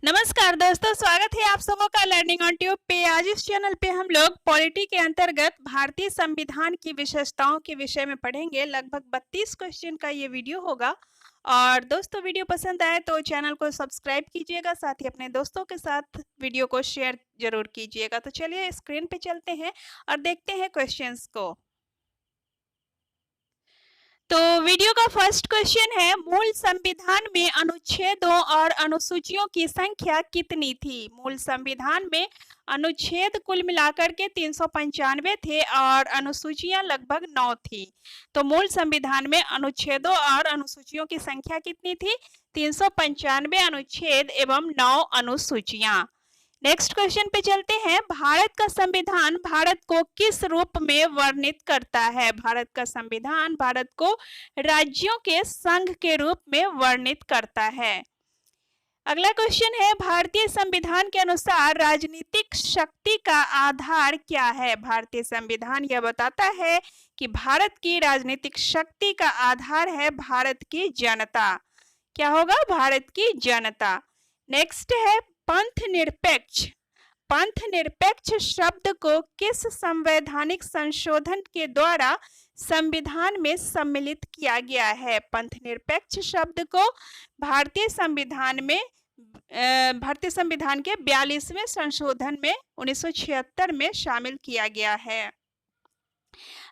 नमस्कार दोस्तों, स्वागत है आप सबों का लर्निंग ऑन ट्यूब पे। आज इस चैनल पे हम लोग पॉलिटी के अंतर्गत भारतीय संविधान की विशेषताओं के विषय में पढ़ेंगे। लगभग 32 क्वेश्चन का ये वीडियो होगा। और दोस्तों, वीडियो पसंद आए तो चैनल को सब्सक्राइब कीजिएगा, साथ ही अपने दोस्तों के साथ वीडियो को शेयर जरूर कीजिएगा। तो चलिए स्क्रीन पे चलते हैं और देखते हैं क्वेश्चंस को। तो वीडियो का फर्स्ट क्वेश्चन है, मूल संविधान में अनुच्छेदों और अनुसूचियों की संख्या कितनी थी? मूल संविधान में अनुच्छेद कुल मिलाकर के 395 थे और अनुसूचियां लगभग 9 थी। तो मूल संविधान में अनुच्छेदों और अनुसूचियों की संख्या कितनी थी? 395 अनुच्छेद एवं 9 अनुसूचियां। नेक्स्ट क्वेश्चन पे चलते हैं, भारत का संविधान भारत को किस रूप में वर्णित करता है? भारत का संविधान भारत को राज्यों के संघ के रूप में वर्णित करता है। अगला क्वेश्चन है, भारतीय संविधान के अनुसार राजनीतिक शक्ति का आधार क्या है? भारतीय संविधान यह बताता है कि भारत की राजनीतिक शक्ति का आधार है भारत की जनता। क्या होगा? भारत की जनता। नेक्स्ट है, पंथ निरपेक्ष। पंथ निरपेक्ष शब्द को किस संवैधानिक संशोधन के द्वारा संविधान में सम्मिलित किया गया है? पंथ निरपेक्ष शब्द को भारतीय संविधान के 42वें संशोधन में 1976 में शामिल किया गया है।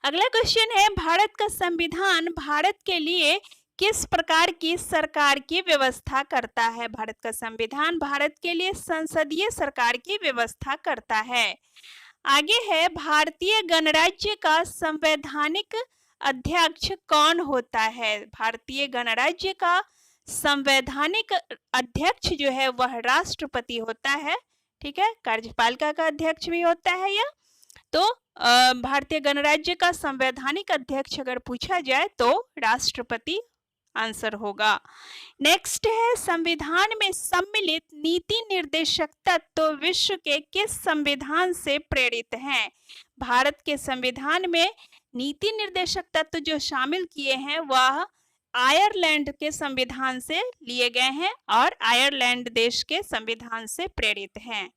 अगला क्वेश्चन है, भारत का संविधान भारत के लिए किस प्रकार की सरकार की व्यवस्था करता है? भारत का संविधान भारत के लिए संसदीय सरकार की व्यवस्था करता है। आगे है, भारतीय गणराज्य का संवैधानिक अध्यक्ष कौन होता है? भारतीय गणराज्य का संवैधानिक अध्यक्ष जो है वह राष्ट्रपति होता है। ठीक है, कार्यपालिका का अध्यक्ष भी होता है यह। तो भारतीय गणराज्य का संवैधानिक अध्यक्ष अगर पूछा जाए तो राष्ट्रपति आंसर होगा। नेक्स्ट है, संविधान में सम्मिलित नीति निर्देशक तत्व विश्व के किस संविधान से प्रेरित हैं? भारत के संविधान में नीति निर्देशक तत्व जो शामिल किए हैं वह आयरलैंड के संविधान से लिए गए हैं और आयरलैंड देश के संविधान से प्रेरित हैं।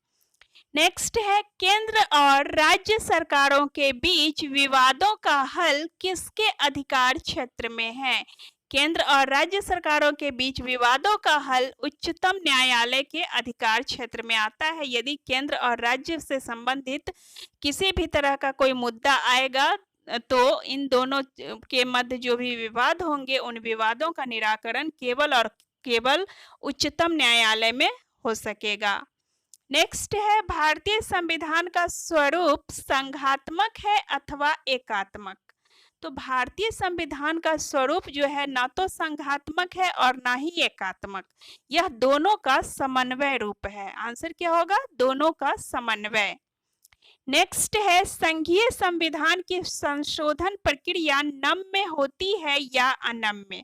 नेक्स्ट है, केंद्र और राज्य सरकारों के बीच विवादों का हल किसके अधिकार क्षेत्र में है? केंद्र और राज्य सरकारों के बीच विवादों का हल उच्चतम न्यायालय के अधिकार क्षेत्र में आता है। यदि केंद्र और राज्य से संबंधित किसी भी तरह का कोई मुद्दा आएगा तो इन दोनों के मध्य जो भी विवाद होंगे उन विवादों का निराकरण केवल और केवल उच्चतम न्यायालय में हो सकेगा। नेक्स्ट है, भारतीय संविधान का स्वरूप संघात्मक है अथवा एकात्मक? तो भारतीय संविधान का स्वरूप जो है ना तो संघात्मक है और ना ही एकात्मक, यह दोनों का समन्वय रूप है। आंसर क्या होगा? दोनों का समन्वय। नेक्स्ट है, संघीय संविधान की संशोधन प्रक्रिया नम्य होती है या अनम्य?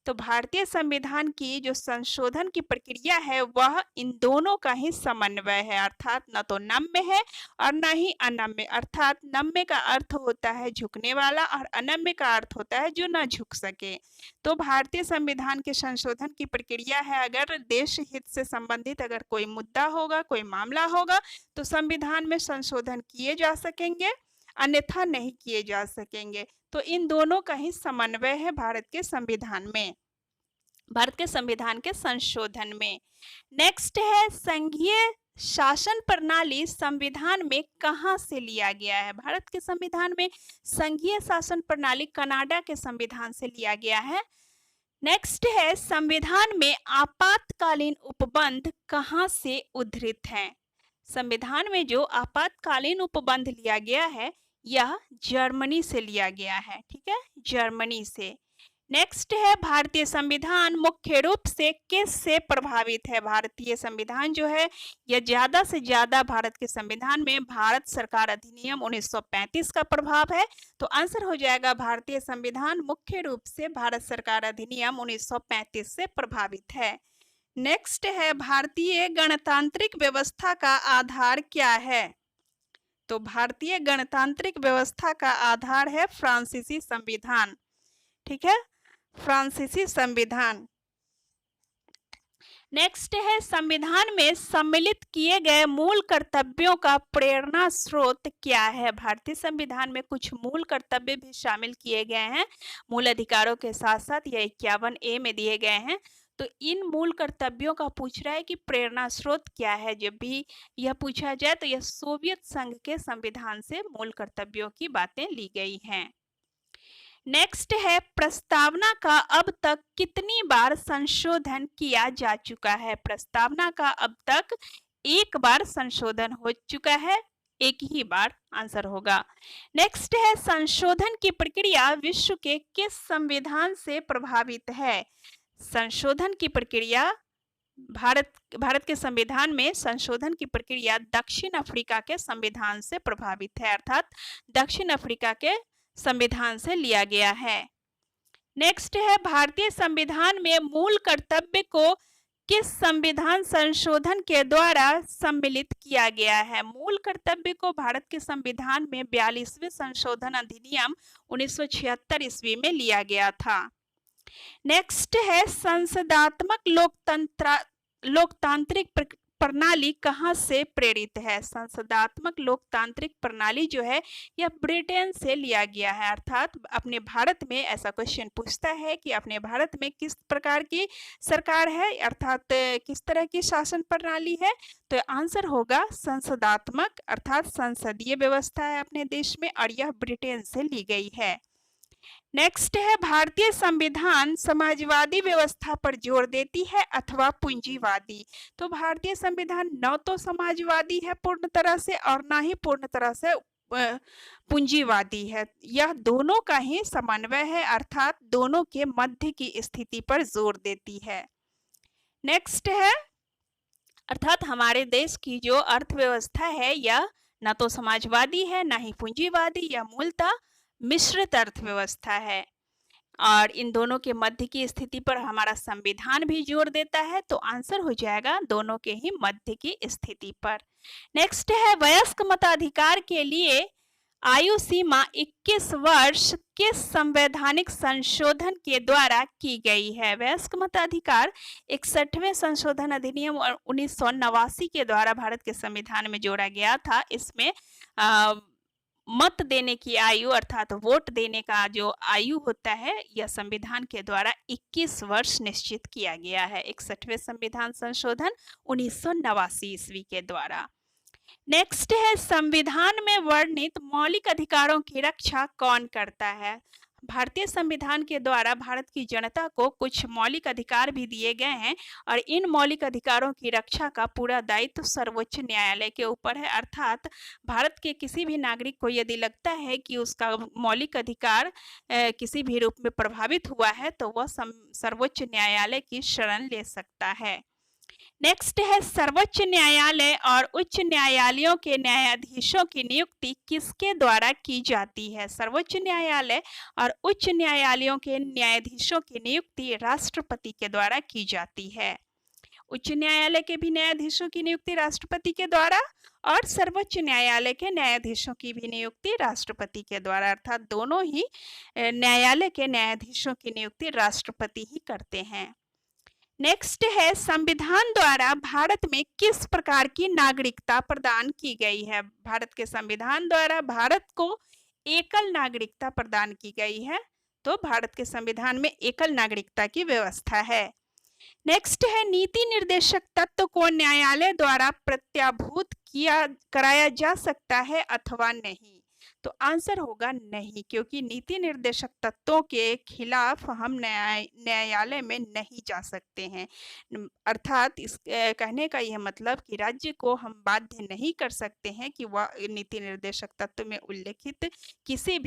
तो भारतीय संविधान की जो संशोधन की प्रक्रिया है वह इन दोनों का ही समन्वय है, अर्थात न तो नम्य है और न ही अनम्य। अर्थात नम्य का अर्थ होता है झुकने वाला और अनम्य का अर्थ होता है जो न झुक सके। तो भारतीय संविधान के संशोधन की प्रक्रिया है, अगर देश हित से संबंधित अगर कोई मुद्दा होगा, कोई मामला होगा तो संविधान में संशोधन किए जा सकेंगे, अन्यथा नहीं किए जा सकेंगे। तो इन दोनों का ही समन्वय है भारत के संविधान में, भारत के संविधान के संशोधन में। नेक्स्ट है, संघीय शासन प्रणाली संविधान में कहां से लिया गया है? भारत के संविधान में संघीय शासन प्रणाली कनाडा के संविधान से लिया गया है। नेक्स्ट है, संविधान में आपातकालीन उपबंध कहां से उद्धृत हैं? संविधान में जो आपातकालीन उपबंध लिया गया है यह जर्मनी से लिया गया है। ठीक है, जर्मनी से। नेक्स्ट है, भारतीय संविधान मुख्य रूप से किस से प्रभावित है? भारतीय संविधान जो है यह ज्यादा से ज्यादा भारत के संविधान में भारत सरकार अधिनियम 1935 का प्रभाव है। तो आंसर हो जाएगा, भारतीय संविधान मुख्य रूप से भारत सरकार अधिनियम 1935 से प्रभावित है। नेक्स्ट है, भारतीय गणतांत्रिक व्यवस्था का आधार क्या है? तो भारतीय गणतांत्रिक व्यवस्था का आधार है फ्रांसीसी संविधान। ठीक है, फ्रांसीसी संविधान। नेक्स्ट है संविधान में सम्मिलित किए गए मूल कर्तव्यों का प्रेरणा स्रोत क्या है। भारतीय संविधान में कुछ मूल कर्तव्य भी शामिल किए गए हैं मूल अधिकारों के साथ साथ, ये 51A में दिए गए हैं। तो इन मूल कर्तव्यों का पूछ रहा है कि प्रेरणा स्रोत क्या है। जब भी यह पूछा जाए तो यह सोवियत संघ के संविधान से मूल कर्तव्यों की बातें ली गई हैं। नेक्स्ट है प्रस्तावना का अब तक कितनी बार संशोधन किया जा चुका है। प्रस्तावना का अब तक एक बार संशोधन हो चुका है, एक ही बार आंसर होगा। नेक्स्ट है संशोधन की प्रक्रिया विश्व के किस संविधान से प्रभावित है। संशोधन की प्रक्रिया भारत के संविधान में संशोधन की प्रक्रिया दक्षिण अफ्रीका के संविधान से प्रभावित है, अर्थात दक्षिण अफ्रीका के संविधान से लिया गया है। नेक्स्ट है भारतीय संविधान में मूल कर्तव्य को किस संविधान संशोधन के द्वारा सम्मिलित किया गया है। मूल कर्तव्य को भारत के संविधान में 42वें संशोधन अधिनियम 1976 ईस्वी में लिया गया था। नेक्स्ट है संसदात्मक लोकतांत्रिक प्रणाली कहाँ से प्रेरित है। संसदात्मक लोकतांत्रिक प्रणाली जो है यह ब्रिटेन से लिया गया है, अर्थात अपने भारत में ऐसा क्वेश्चन पूछता है कि अपने भारत में किस प्रकार की सरकार है, अर्थात किस तरह की शासन प्रणाली है। तो आंसर होगा संसदात्मक, अर्थात संसदीय व्यवस्था है अपने देश में और यह ब्रिटेन से ली गई है। नेक्स्ट है भारतीय संविधान समाजवादी व्यवस्था पर जोर देती है अथवा पूंजीवादी। तो भारतीय संविधान न तो समाजवादी है पूर्ण तरह से और ना ही पूर्ण तरह से पूंजीवादी है, यह दोनों का ही समन्वय है, अर्थात दोनों के मध्य की स्थिति पर जोर देती है। नेक्स्ट है अर्थात हमारे देश की जो अर्थव्यवस्था है यह न तो समाजवादी है ना ही पूंजीवादी, यह मूलतः मिश्रित अर्थव्यवस्था है और इन दोनों के मध्य की स्थिति पर हमारा संविधान भी जोर देता है। तो आंसर हो जाएगा दोनों के ही मध्य की स्थिति पर। नेक्स्ट है वयस्क मताधिकार के लिए आयु सीमा 21 वर्ष किस संवैधानिक संशोधन के द्वारा की गई है। वयस्क मताधिकार 61वें संशोधन अधिनियम 1989 के द्वारा भारत के संविधान में जोड़ा गया था। इसमें मत देने की आयु अर्थात वोट देने का जो आयु होता है यह संविधान के द्वारा 21 वर्ष निश्चित किया गया है। 61वें संविधान संशोधन 1989 ईस्वी के द्वारा। नेक्स्ट है संविधान में वर्णित मौलिक अधिकारों की रक्षा कौन करता है। भारतीय संविधान के द्वारा भारत की जनता को कुछ मौलिक अधिकार भी दिए गए हैं और इन मौलिक अधिकारों की रक्षा का पूरा दायित्व सर्वोच्च न्यायालय के ऊपर है, अर्थात भारत के किसी भी नागरिक को यदि लगता है कि उसका मौलिक अधिकार किसी भी रूप में प्रभावित हुआ है तो वह सर्वोच्च न्यायालय की शरण ले सकता है। नेक्स्ट है सर्वोच्च न्यायालय और उच्च न्यायालयों के न्यायाधीशों की नियुक्ति किसके द्वारा की जाती है। सर्वोच्च न्यायालय और उच्च न्यायालयों के न्यायाधीशों की नियुक्ति राष्ट्रपति के द्वारा की जाती है। उच्च न्यायालय के भी न्यायाधीशों की नियुक्ति राष्ट्रपति के द्वारा और सर्वोच्च न्यायालय के न्यायाधीशों की भी नियुक्ति राष्ट्रपति के द्वारा, अर्थात दोनों ही न्यायालय के न्यायाधीशों की नियुक्ति राष्ट्रपति ही करते हैं। नेक्स्ट है संविधान द्वारा भारत में किस प्रकार की नागरिकता प्रदान की गई है। भारत के संविधान द्वारा भारत को एकल नागरिकता प्रदान की गई है, तो भारत के संविधान में एकल नागरिकता की व्यवस्था है। नेक्स्ट है नीति निर्देशक तत्व को न्यायालय द्वारा प्रत्याभूत कराया जा सकता है अथवा नहीं। तो आंसर होगा नहीं, क्योंकि नीति निर्देशक तत्वों के खिलाफ हम न्यायालय में नहीं जा सकते हैं, अर्थात इस कहने का यह मतलब कि राज्य को हम बाध्य नहीं कर सकते हैं कि वह नीति निर्देशक तत्व में उल्लेखित किसी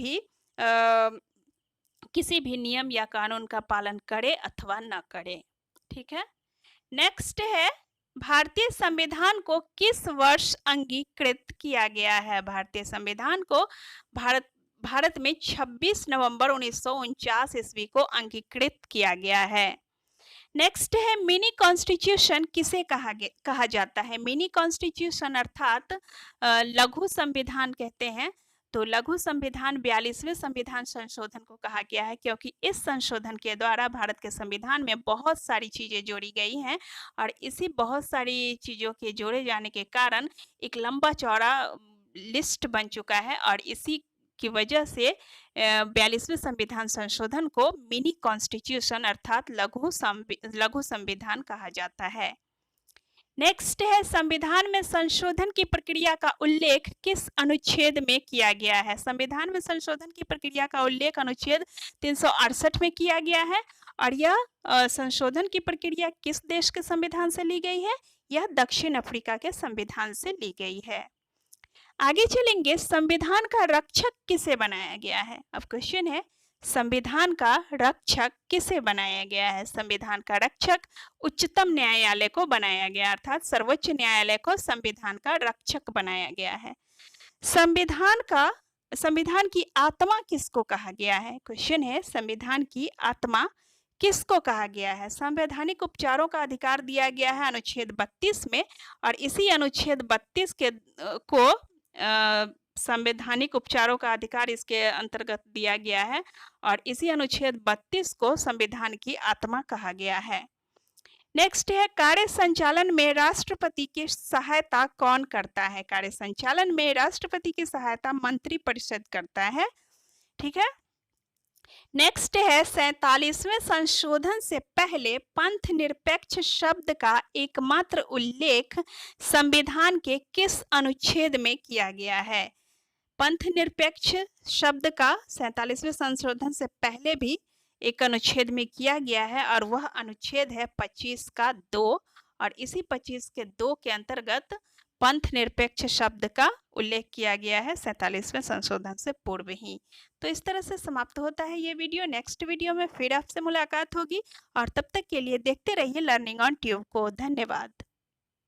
भी नियम या कानून का पालन करे अथवा न करे। ठीक है। नेक्स्ट है भारतीय संविधान को किस वर्ष अंगीकृत किया गया है। भारतीय संविधान को भारत में 26 नवंबर 1949 ईस्वी को अंगीकृत किया गया है। नेक्स्ट है मिनी कॉन्स्टिट्यूशन किसे कहा जाता है। मिनी कॉन्स्टिट्यूशन अर्थात लघु संविधान कहते हैं। तो लघु संविधान 42वें संविधान संशोधन को कहा गया है, क्योंकि इस संशोधन के द्वारा भारत के संविधान में बहुत सारी चीजें जोड़ी गई हैं और इसी बहुत सारी चीजों के जोड़े जाने के कारण एक लंबा चौड़ा लिस्ट बन चुका है और इसी की वजह से 42वें संविधान संशोधन को मिनी कॉन्स्टिट्यूशन अर्थात लघु संविधान कहा जाता है। नेक्स्ट है, संविधान में संशोधन की प्रक्रिया का उल्लेख किस अनुच्छेद में किया गया है? संविधान में संशोधन की प्रक्रिया का उल्लेख अनुच्छेद 368 में किया गया है और यह संशोधन की प्रक्रिया किस देश के संविधान से ली गई है? यह दक्षिण अफ्रीका के संविधान से ली गई है। आगे चलेंगे, संविधान का रक्षक किसे बनाया गया है? अब क्वेश्चन है, संविधान का रक्षक किसे बनाया गया है? संविधान का रक्षक उच्चतम न्यायालय को बनाया गया, अर्थात सर्वोच्च न्यायालय को संविधान का रक्षक बनाया गया है। संविधान की आत्मा किसको कहा गया है? क्वेश्चन है, संविधान की आत्मा किसको कहा गया है? संवैधानिक उपचारों का अधिकार दिया गया है अनुच्छेद 32 में और इसी अनुच्छेद 32 को संवैधानिक उपचारों का अधिकार इसके अंतर्गत दिया गया है और इसी अनुच्छेद 32 को संविधान की आत्मा कहा गया है। नेक्स्ट है, कार्य संचालन में राष्ट्रपति की सहायता कौन करता है? कार्य संचालन में राष्ट्रपति की सहायता मंत्रिपरिषद करता है। ठीक है। नेक्स्ट है, 47वें संशोधन से पहले पंथ निरपेक्ष शब्द का एकमात्र उल्लेख संविधान के किस अनुच्छेद में किया गया है? पंथ निरपेक्ष शब्द का 47वें संशोधन से पहले भी एक अनुच्छेद में किया गया है और वह अनुच्छेद है 25 का 2 और इसी 25 के 2 के अंतर्गत पंथ निरपेक्ष शब्द का उल्लेख किया गया है 47वें संशोधन से पूर्व ही। तो इस तरह से समाप्त होता है ये वीडियो। नेक्स्ट वीडियो में फिर आपसे मुलाकात होगी और तब तक के लिए देखते रहिए लर्निंग ऑन ट्यूब को। धन्यवाद।